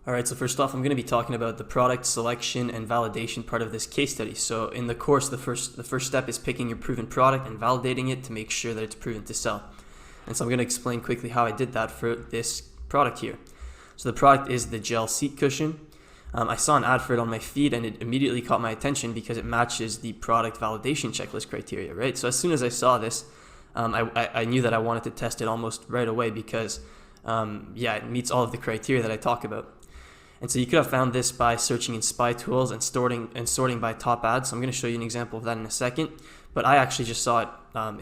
Alright, so first off, I'm going to be talking about the product selection and validation part of this case study. So in the course, the first step is picking your proven product and validating it to make sure that it's proven to sell. And so I'm going to explain quickly how I did that for this product here. So the product is the gel seat cushion. I saw an ad for it on my feed and it immediately caught my attention because it matches the product validation checklist criteria, right? So as soon as I saw this, I knew that I wanted to test it almost right away because, it meets all of the criteria that I talk about. And so you could have found this by searching in Spy Tools and sorting by top ads. So I'm going to show you an example of that in a second. But I actually just saw it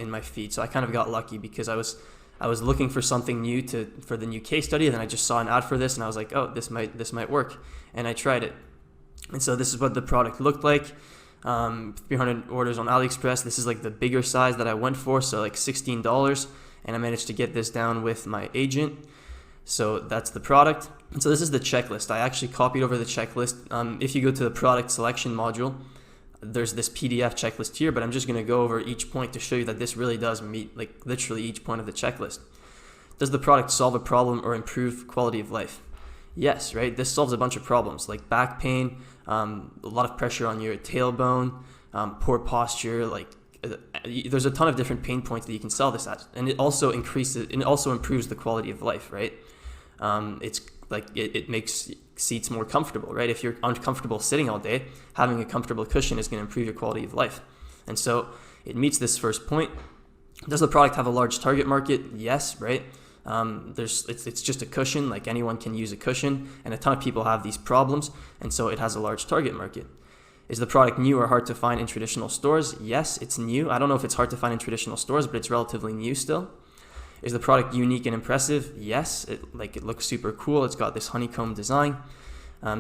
in my feed, so I kind of got lucky because I was looking for something new for the new case study, and then I just saw an ad for this, and I was like, oh, this might work, and I tried it. And so this is what the product looked like. 300 orders on AliExpress. This is like the bigger size that I went for, so like $16, and I managed to get this down with my agent. So that's the product. And so this is the checklist. I actually copied over the checklist. If you go to the product selection module, there's this PDF checklist here, but I'm just going to go over each point to show you that this really does meet like literally each point of the checklist. Does the product solve a problem or improve quality of life? Yes, right? This solves a bunch of problems like back pain, a lot of pressure on your tailbone, poor posture, there's a ton of different pain points that you can sell this at. And it also improves the quality of life, right? It's like it makes seats more comfortable, right? If you're uncomfortable sitting all day, having a comfortable cushion is going to improve your quality of life. And so it meets this first point. Does the product have a large target market? Yes, right? It's just a cushion, like anyone can use a cushion, and a ton of people have these problems, and so it has a large target market. Is the product new or hard to find in traditional stores? Yes, it's new. I don't know if it's hard to find in traditional stores, but it's relatively new still. Is the product unique and impressive? Yes, it looks super cool. It's got this honeycomb design.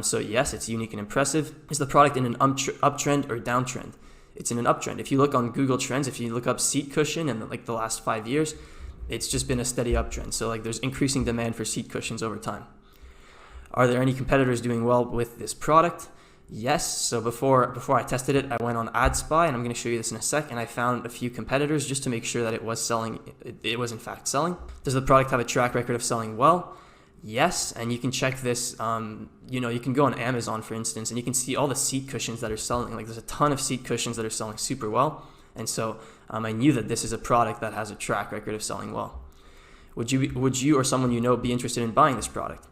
So yes, it's unique and impressive. Is the product in an uptrend or downtrend? It's in an uptrend. If you look on Google Trends, if you look up seat cushion in the last 5 years, it's just been a steady uptrend. So there's increasing demand for seat cushions over time. Are there any competitors doing well with this product? Yes. So before I tested it, I went on AdSpy, and I'm going to show you this in a sec, and I found a few competitors just to make sure that it was selling. It was in fact selling. Does the product have a track record of selling well? Yes. And you can check this. You can go on Amazon, for instance, and you can see all the seat cushions that are selling. There's a ton of seat cushions that are selling super well. And so I knew that this is a product that has a track record of selling well. Would you or someone you know be interested in buying this product?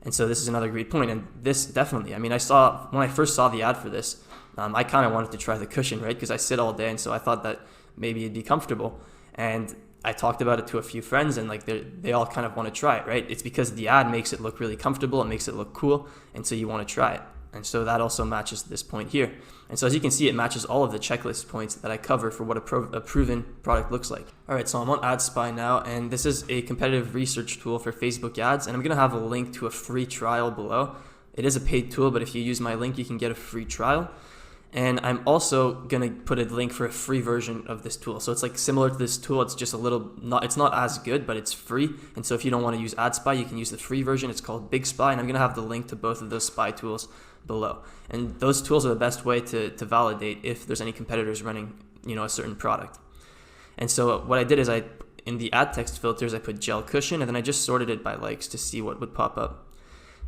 And so this is another great point. And this definitely, when I first saw the ad for this, I kind of wanted to try the cushion, right? Because I sit all day, and so I thought that maybe it'd be comfortable. And I talked about it to a few friends, and they all kind of want to try it, right? It's because the ad makes it look really comfortable, it makes it look cool, and so you want to try it. And so that also matches this point here. And so as you can see, it matches all of the checklist points that I cover for what a proven product looks like. All right, so I'm on AdSpy now, and this is a competitive research tool for Facebook ads, and I'm gonna have a link to a free trial below. It is a paid tool, but if you use my link, you can get a free trial. And I'm also gonna put a link for a free version of this tool. So it's similar to this tool, it's just it's not as good, but it's free. And so if you don't wanna use AdSpy, you can use the free version. It's called Big Spy, and I'm gonna have the link to both of those spy tools below. And those tools are the best way to validate if there's any competitors running, a certain product. And so what I did is in the ad text filters, I put gel cushion, and then I just sorted it by likes to see what would pop up.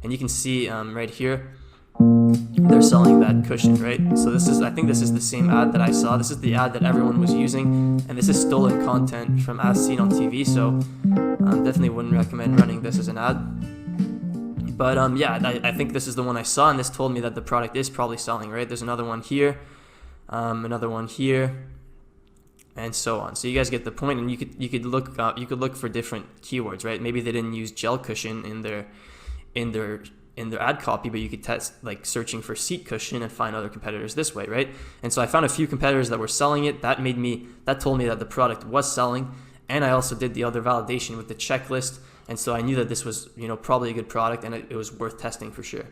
And you can see right here, they're selling that cushion, right? So I think this is the same ad that I saw. This is the ad that everyone was using, and this is stolen content from As Seen on TV, so definitely wouldn't recommend running this as an ad. But I think this is the one I saw, and this told me that the product is probably selling, right? There's another one here, and so on. So you guys get the point, and you could look for different keywords, right? Maybe they didn't use gel cushion in their ad copy, but you could test searching for seat cushion and find other competitors this way, right? And so I found a few competitors that were selling it. That told me that the product was selling, and I also did the other validation with the checklist. And so I knew that this was, probably a good product, and it was worth testing for sure.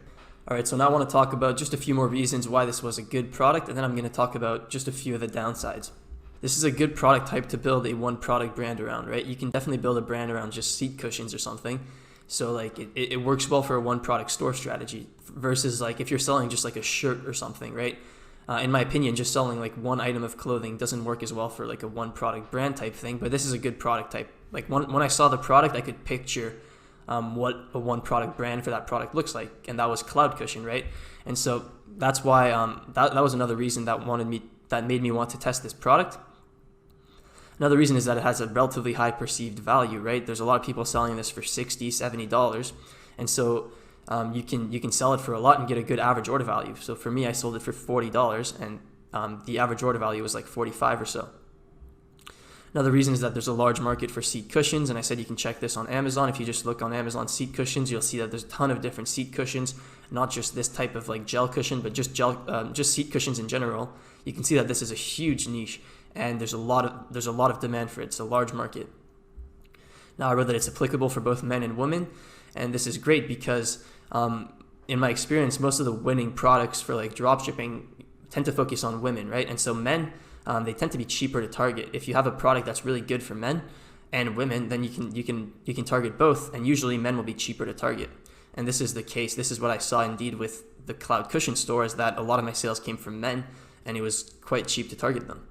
All right, so now I want to talk about just a few more reasons why this was a good product, and then I'm going to talk about just a few of the downsides. This is a good product type to build a one product brand around, right? You can definitely build a brand around just seat cushions or something. So it works well for a one product store strategy versus if you're selling just a shirt or something, right? In my opinion, just selling one item of clothing doesn't work as well for a one product brand type thing, but this is a good product type. When I saw the product, I could picture what a one product brand for that product looks like, and that was Cloud Cushion, right? And so that's why that was another reason that made me want to test this product. Another reason is that it has a relatively high perceived value, right? There's a lot of people selling this for $60, $70, and so you can sell it for a lot and get a good average order value. So for me, I sold it for $40, and the average order value was like 45 or so. Another reason is that there's a large market for seat cushions, and I said you can check this on Amazon. If you just look on Amazon seat cushions, you'll see that there's a ton of different seat cushions, not just this type of like gel cushion, but just seat cushions in general. You can see that this is a huge niche, and there's a lot of demand for it. It's a large market. Now, I read that it's applicable for both men and women, and this is great because in my experience, most of the winning products for like dropshipping tend to focus on women, right? And so men, they tend to be cheaper to target. If you have a product that's really good for men and women, then you can target both, and usually men will be cheaper to target. And this is the case. This is what I saw indeed with the Cloud Cushion store, is that a lot of my sales came from men, and it was quite cheap to target them.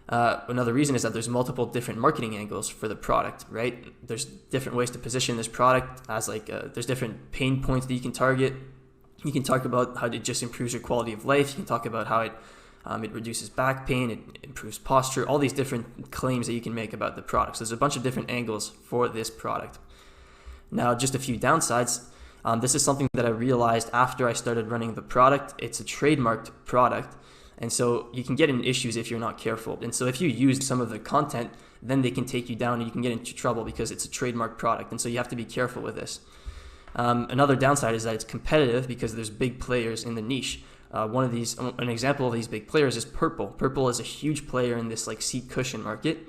Another reason is that there's multiple different marketing angles for the product, right? There's different ways to position this product as there's different pain points that you can target. You can talk about how it just improves your quality of life. You can talk about how it reduces back pain, it improves posture, all these different claims that you can make about the product. So there's a bunch of different angles for this product. Now, just a few downsides. This is something that I realized after I started running the product. It's a trademarked product, and so you can get in issues if you're not careful. And so if you use some of the content, then they can take you down and you can get into trouble because it's a trademarked product. And so you have to be careful with this. Another downside is that it's competitive because there's big players in the niche. An example of these big players is Purple. Purple is a huge player in this like seat cushion market,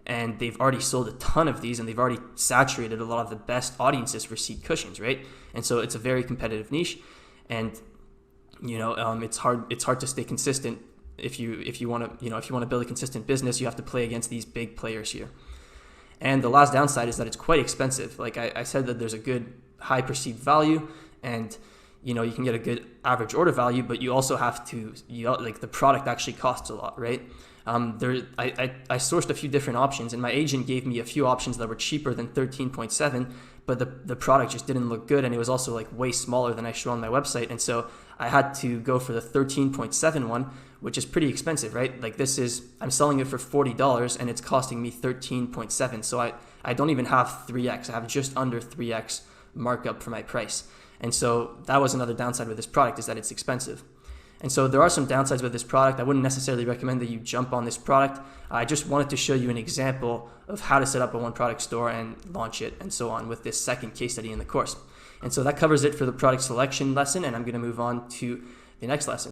and they've already sold a ton of these, and they've already saturated a lot of the best audiences for seat cushions, right? And so it's a very competitive niche, and it's hard to stay consistent if you want to build a consistent business. You have to play against these big players here. And the last downside is that it's quite expensive. Like I said, that there's a good high perceived value, and you can get a good average order value, but you also have to, the product actually costs a lot, right? I sourced a few different options, and my agent gave me a few options that were cheaper than 13.7, but the product just didn't look good, and it was also like way smaller than I show on my website. And so I had to go for the 13.7 one, which is pretty expensive, right? Like I'm selling it for $40 and it's costing me 13.7. So I don't even have 3x. I have just under 3x markup for my price. And so that was another downside with this product, is that it's expensive. And so there are some downsides with this product. I wouldn't necessarily recommend that you jump on this product. I just wanted to show you an example of how to set up a one product store and launch it and so on with this second case study in the course. And so that covers it for the product selection lesson, and I'm going to move on to the next lesson.